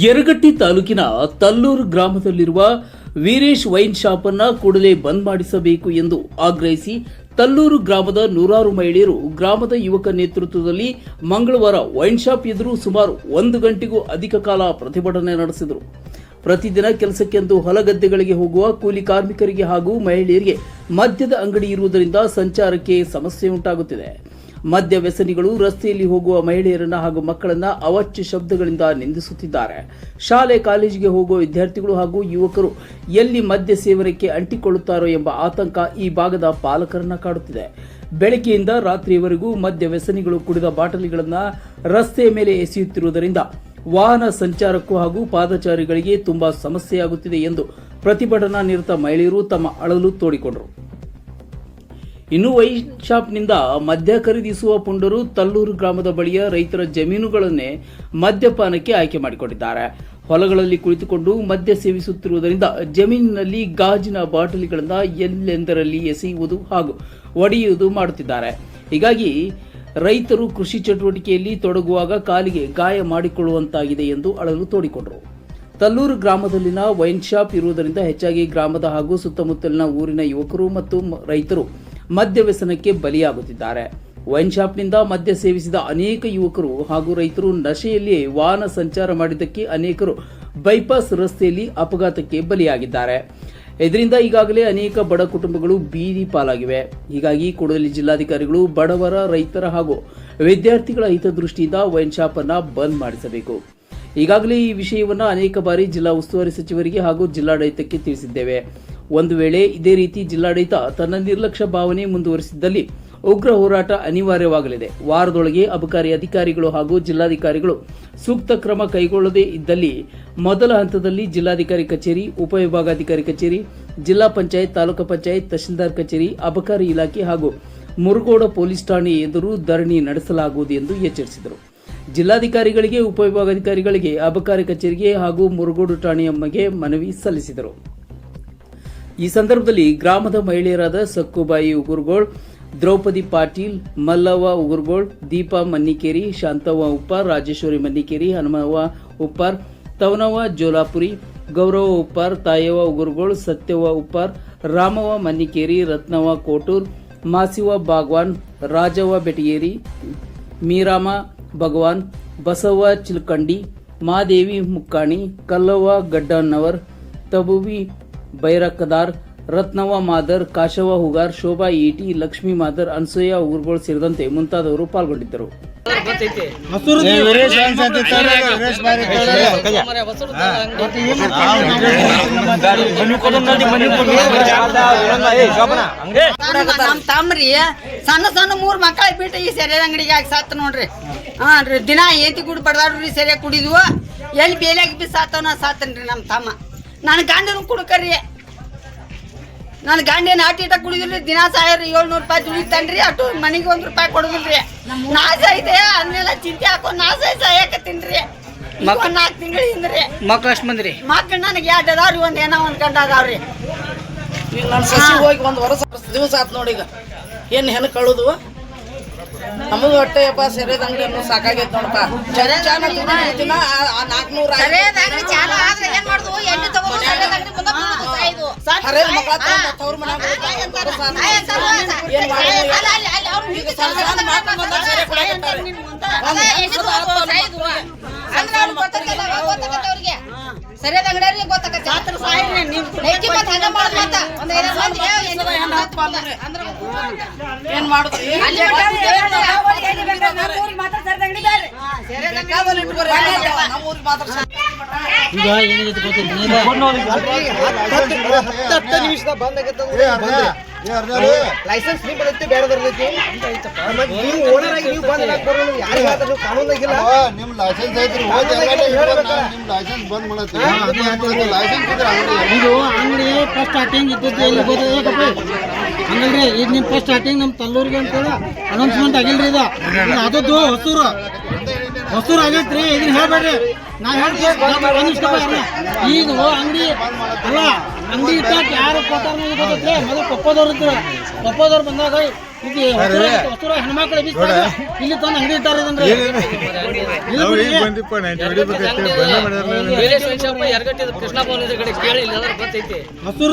ಯರಗಟ್ಟಿ ತಾಲೂಕಿನ ತಲ್ಲೂರು ಗ್ರಾಮದಲ್ಲಿರುವ Veeresh wine shop ಅನ್ನು ಕೂಡಲೇ ಬಂದ್ ಮಾಡಿಸಬೇಕು ಎಂದು ಆಗ್ರಹಿಸಿ ತಲ್ಲೂರು ಗ್ರಾಮದ ನೂರಾರು ಮಹಿಳೆಯರು ಗ್ರಾಮದ ಯುವಕ ನೇತೃತ್ವದಲ್ಲಿ ಮಂಗಳವಾರ ವೈನ್ ಶಾಪ್ ಎದುರು ಸುಮಾರು 1 ಗಂಟೆಗೂ ಅಧಿಕ ಕಾಲ ಪ್ರತಿಭಟನೆ ನಡೆಸಿದರು. ಪ್ರತಿದಿನ ಕೆಲಸಕ್ಕೆಂದು ಹೊಲಗದ್ದೆಗಳಿಗೆ ಹೋಗುವ ಕೂಲಿ ಕಾರ್ಮಿಕರಿಗೆ ಹಾಗೂ ಮಹಿಳೆಯರಿಗೆ ಮದ್ಯದ ಅಂಗಡಿ ಇರುವುದರಿಂದ ಸಂಚಾರಕ್ಕೆ ಸಮಸ್ಯೆ ಉಂಟಾಗುತ್ತಿದೆ. ಮದ್ಯ ವ್ಯಸನಿಗಳು ರಸ್ತೆಯಲ್ಲಿ ಹೋಗುವ ಮಹಿಳೆಯರನ್ನ ಹಾಗೂ ಮಕ್ಕಳನ್ನ ಅವಾಚ್ಯ ಶಬ್ದಗಳಿಂದ ನಿಂದಿಸುತ್ತಿದ್ದಾರೆ. ಶಾಲೆ ಕಾಲೇಜಿಗೆ ಹೋಗುವ ವಿದ್ಯಾರ್ಥಿಗಳು ಹಾಗೂ ಯುವಕರು ಎಲ್ಲಿ ಮದ್ಯ ಸೇವನಕ್ಕೆ ಅಂಟಿಕೊಳ್ಳುತ್ತಾರೋ ಎಂಬ ಆತಂಕ ಈ ಭಾಗದ ಪಾಲಕರನ್ನ ಕಾಡುತ್ತಿದೆ. ಬೆಳಗ್ಗೆಯಿಂದ ರಾತ್ರಿಯವರೆಗೂ ಮದ್ಯ ವ್ಯಸನಿಗಳು ಕುಡಿದ ಬಾಟಲಿಗಳನ್ನು ರಸ್ತೆಯ ಮೇಲೆ ಎಸೆಯುತ್ತಿರುವುದರಿಂದ ವಾಹನ ಸಂಚಾರಕ್ಕೂ ಹಾಗೂ ಪಾದಚಾರಿಗಳಿಗೆ ತುಂಬಾ ಸಮಸ್ಯೆಯಾಗುತ್ತಿದೆ ಎಂದು ಪ್ರತಿಭಟನಾ ನಿರತ ಮಹಿಳೆಯರು ತಮ್ಮ ಅಳಲು ತೋಡಿಕೊಂಡರು. ಇನ್ನು ವೈನ್ ಶಾಪ್ನಿಂದ ಮದ್ಯ ಖರೀದಿಸುವ ಪುಂಡರು ತಲ್ಲೂರು ಗ್ರಾಮದ ಬಳಿಯ ರೈತರ ಜಮೀನುಗಳನ್ನೇ ಮದ್ಯಪಾನಕ್ಕೆ ಆಯ್ಕೆ ಮಾಡಿಕೊಂಡಿದ್ದಾರೆ. ಹೊಲಗಳಲ್ಲಿ ಕುಳಿತುಕೊಂಡು ಮದ್ಯ ಸೇವಿಸುತ್ತಿರುವುದರಿಂದ ಜಮೀನಿನಲ್ಲಿ ಗಾಜಿನ ಬಾಟಲಿಗಳನ್ನು ಎಲ್ಲೆಂದರಲ್ಲಿ ಎಸೆಯುವುದು ಹಾಗೂ ಒಡೆಯುವುದು ಮಾಡುತ್ತಿದ್ದಾರೆ. ಹೀಗಾಗಿ ರೈತರು ಕೃಷಿ ಚಟುವಟಿಕೆಯಲ್ಲಿ ತೊಡಗುವಾಗ ಕಾಲಿಗೆ ಗಾಯ ಮಾಡಿಕೊಳ್ಳುವಂತಾಗಿದೆ ಎಂದು ಅಳಲು ತೋಡಿಕೊಂಡರು. ತಲ್ಲೂರು ಗ್ರಾಮದಲ್ಲಿನ ವೈನ್ ಶಾಪ್ ಇರುವುದರಿಂದ ಹೆಚ್ಚಾಗಿ ಗ್ರಾಮದ ಹಾಗೂ ಸುತ್ತಮುತ್ತಲಿನ ಊರಿನ ಯುವಕರು ಮತ್ತು ರೈತರು ಮದ್ಯ ವ್ಯಸನಕ್ಕೆ ಬಲಿಯಾಗುತ್ತಿದ್ದಾರೆ. ವೈನ್ ಶಾಪ್ನಿಂದ ಮದ್ಯ ಸೇವಿಸಿದ ಅನೇಕ ಯುವಕರು ಹಾಗೂ ರೈತರು ನಶೆಯಲ್ಲಿ ವಾಹನ ಸಂಚಾರ ಮಾಡಿದ್ದಕ್ಕೆ ಅನೇಕರು ಬೈಪಾಸ್ ರಸ್ತೆಯಲ್ಲಿ ಅಪಘಾತಕ್ಕೆ ಬಲಿಯಾಗಿದ್ದಾರೆ. ಇದರಿಂದ ಈಗಾಗಲೇ ಅನೇಕ ಬಡ ಕುಟುಂಬಗಳು ಬೀದಿ ಪಾಲಾಗಿವೆ. ಹೀಗಾಗಿ ಕೂಡಲೇ ಜಿಲ್ಲಾಧಿಕಾರಿಗಳು ಬಡವರ, ರೈತರ ಹಾಗೂ ವಿದ್ಯಾರ್ಥಿಗಳ ಹಿತದೃಷ್ಟಿಯಿಂದ ವೈನ್ ಶಾಪ್ ಅನ್ನು ಬಂದ್ ಮಾಡಿಸಬೇಕು. ಈಗಾಗಲೇ ಈ ವಿಷಯವನ್ನು ಅನೇಕ ಬಾರಿ ಜಿಲ್ಲಾ ಉಸ್ತುವಾರಿ ಸಚಿವರಿಗೆ ಹಾಗೂ ಜಿಲ್ಲಾಡಳಿತಕ್ಕೆ ತಿಳಿಸಿದ್ದೇವೆ. ಒಂದು ವೇಳೆ ಇದೇ ರೀತಿ ಜಿಲ್ಲಾಡಳಿತ ತನ್ನ ನಿರ್ಲಕ್ಷ್ಯ ಭಾವನೆ ಮುಂದುವರಿಸಿದ್ದಲ್ಲಿ ಉಗ್ರ ಹೋರಾಟ ಅನಿವಾರ್ಯವಾಗಲಿದೆ. ವಾರದೊಳಗೆ ಅಬಕಾರಿ ಅಧಿಕಾರಿಗಳು ಹಾಗೂ ಜಿಲ್ಲಾಧಿಕಾರಿಗಳು ಸೂಕ್ತ ಕ್ರಮ ಕೈಗೊಳ್ಳದೇ ಇದ್ದಲ್ಲಿ ಮೊದಲ ಹಂತದಲ್ಲಿ ಜಿಲ್ಲಾಧಿಕಾರಿ ಕಚೇರಿ, ಉಪವಿಭಾಗಾಧಿಕಾರಿ ಕಚೇರಿ, ಜಿಲ್ಲಾ ಪಂಚಾಯತ್, ತಾಲೂಕು ಪಂಚಾಯತ್, ತಹಶೀಲ್ದಾರ್ ಕಚೇರಿ, ಅಬಕಾರಿ ಇಲಾಖೆ ಹಾಗೂ ಮುರುಗೋಡ ಪೊಲೀಸ್ ಠಾಣೆ ಎದುರು ಧರಣಿ ನಡೆಸಲಾಗುವುದು ಎಂದು ಎಚ್ಚರಿಸಿದರು. ಜಿಲ್ಲಾಧಿಕಾರಿಗಳಿಗೆ, ಉಪವಿಭಾಗಾಧಿಕಾರಿಗಳಿಗೆ, ಅಬಕಾರಿ ಕಚೇರಿಗೆ ಹಾಗೂ ಮುರುಗೋಡು ಠಾಣೆಯಮ್ಮಗೆ ಮನವಿ ಸಲ್ಲಿಸಿದರು. ಈ ಸಂದರ್ಭದಲ್ಲಿ ಗ್ರಾಮದ ಮಹಿಳೆಯರಾದ ಸಕ್ಕುಬಾಯಿ ಉಗುರ್ಗೋಳ್, ದ್ರೌಪದಿ ಪಾಟೀಲ್, ಮಲ್ಲವ್ವ ಉಗುರ್ಗೋಳ್, ದೀಪಾ ಮನ್ನಿಕೇರಿ, ಶಾಂತವ್ವ ಉಪ್ಪಾರ್, ರಾಜೇಶ್ವರಿ ಮನ್ನಿಕೇರಿ, ಹನುಮವ್ವ ಉಪ್ಪಾರ್, ತವನವ್ವ ಜೋಲಾಪುರಿ, ಗೌರವ ಉಪ್ಪಾರ್, ತಾಯವ್ವ ಉಗುರ್ಗೋಳ್, ಸತ್ಯವ್ವ ಉಪ್ಪಾರ್, ರಾಮವ್ವ ಮನ್ನಿಕೇರಿ, ರತ್ನವ್ವ ಕೋಟೂರ್, ಮಾಸಿವ್ವ ಬಾಗ್ವಾನ್, ರಾಜವ್ವ ಬೆಟಗೇರಿ, ಮೀರಾಮ ಭಗವಾನ್, ಬಸವ್ವ ಚಿಲ್ಕಂಡಿ, ಮಾದೇವಿ ಮುಕ್ಕಾಣಿ, ಕಲ್ಲವ್ವ ಗಡ್ಡನ್ನವರ್, ತಬುವಿ ಬೈರಕದಾರ್, ರತ್ನವ್ವ ಮಾದರ್, ಕಾಶವ್ವ ಹುಗಾರ್, ಶೋಭಾ ಈಟಿ, ಲಕ್ಷ್ಮೀ ಮಾದರ್, ಅನ್ಸೂಯ ಉಗುರ್ಗೋಳ್ ಸೇರಿದಂತೆ ಮುಂತಾದವರು ಪಾಲ್ಗೊಂಡಿದ್ದರು. ತಮ್ರಿ ಸಣ್ಣ ಸಣ್ಣ 3 ಮಕ್ಕಳ ಬಿಟ್ಟು ಈ ಸೆರೆ ಅಂಗಡಿಗೆ ಹಾಕಿ ಸಾತ್ ನೋಡ್ರಿ. ದಿನ ಏತಿ ಕುಡಿ ಬಡ್ದಾಡ್ರಿ, ಸೆರೆ ಕುಡಿದ್ವು ಎಲ್ಲಿ ಬೇಲಿಯಾಗಿ ಬಿ ಸಾತವನ ಸಾತನ್ರಿ ನಮ್ಮ ತಮ್ಮ. ನನ್ನ ಗಂಡನ ಕುಡ್ಕರಿ, ನನ್ನ ಗಂಡೇನು ಆಟ ಕುಡಿದ್ರಿ, ದಿನ 1700 ರೂಪಾಯಿ ದುಡಿತಾನ್ರಿ, ಅಷ್ಟು ಮನೆಗೆ 1 ರೂಪಾಯಿ ಕೊಡುದಿಲ್ರಿ. ನಾಶ ಐತೆ ಅದನ್ನೆಲ್ಲ ಚಿಂತೆ ಹಾಕೊಂಡು ನಾಶ ಸಾಯಕತ್ತೀನ್ರಿ. 4 ತಿಂಗಳು ಹಿಂದ್ರಿ. ಮಕ್ಳು ಎಷ್ಟು ಮಂದ್ರಿ? ಮಕ್ಳು ನನಗೆ 2 ಅದಾವ್ರಿ, ಒಂದ್ ಗಂಡ ಅದಾವ್ರಿ. ನನ್ನ ಸಸಿ ಹೋಗಿ 1 ವರ್ಷ ದಿವಸ ಆತ್ ನೋಡಿ. ಈಗ ಏನು ಹೆಣ್ಣು ಕಳುದು ನಮಗ ಹೊಟ್ಟೆಯಪ್ಪ ಸೆರೆದ ಅಂಗಡಿ ಅನ್ನೋ ಸಾಕಾಗೈತೆ ನೋಡಪ್ಪ. ದಿನ 400 ಸರಿಯಾದ ಅಂಗಡಿ ಗೊತ್ತಾಗತ್ತೆ. ಏನ್ ಮಾಡುದು? ಲೈಸೆನ್ಸ್ ನೀವು ಬರುತ್ತೆ, ಬೇರೆ ಬರ್ತೈತಿ. ನೀವು ಓನರ್ ಆಗಿ ನೀವು ಬಂದ್ ಬರೋದು ಯಾರಿಗೆ ಹೇಳ್ತಾರೆ? ಕಾನೂನಾಗಿಲ್ಲ. ನಿಮ್ ಲೈಸೆನ್ಸ್ ಐತ್ರಿ, ನಿಮ್ ಲೈಸೆನ್ಸ್ ಬಂದ್ ಮಾಡತ್ತೀವಿ. ಲೈಸೆನ್ಸ್ ಇದು ಅಂಗಡಿ ಫಸ್ಟ್ ಸ್ಟಾರ್ಟಿಂಗ್ ಇದ್ದದ್ದು ಎಲ್ಲಿ ಗೊತ್ತೈತೆ ಹಂಗಲ್ರಿ. ಈಗ ನಿಮ್ ಫಸ್ಟ್ ಸ್ಟಾರ್ಟಿಂಗ್ ನಮ್ ತಲ್ಲೂರಿಗೆ ಅಂತೇಳಿ ಅನೌನ್ಸ್ಮೆಂಟ್ ಆಗಿಲ್ರಿ. ಇದು ಅದದ್ದು ಹೊಸೂರು ಆಗೈತ್ರಿ. ಇದನ್ನ ಹೇಳ್ಬೇಡ್ರಿ, ನಾ ಹೇಳ್ತೀವಿ. ಈಗ ಅಂಗಡಿ ಅಲ್ಲ, ಅಂಗಡಿ ಇಟ್ಟಾಕ ಯಾರು ಕೊಟ್ಟಾರ ಗೊತ್ತೈತ್ರಿ. ಮೊದಲು ಕೊಪ್ಪದವ್ರು ಇದ್ರು. ಕೊಪ್ಪದವ್ರು ಬಂದಾಗ ಇದು ಹೊಸೂರ ಹೆಣ್ಮಕ್ಳು ಎಬ್ಬಿಸ್ದಾಗ ಇಲ್ಲಿ ತಂದು ಅಂಗಡಿ ಇಟ್ಟಾರ ಇದನ್ರಿ ಹೊಸೂರು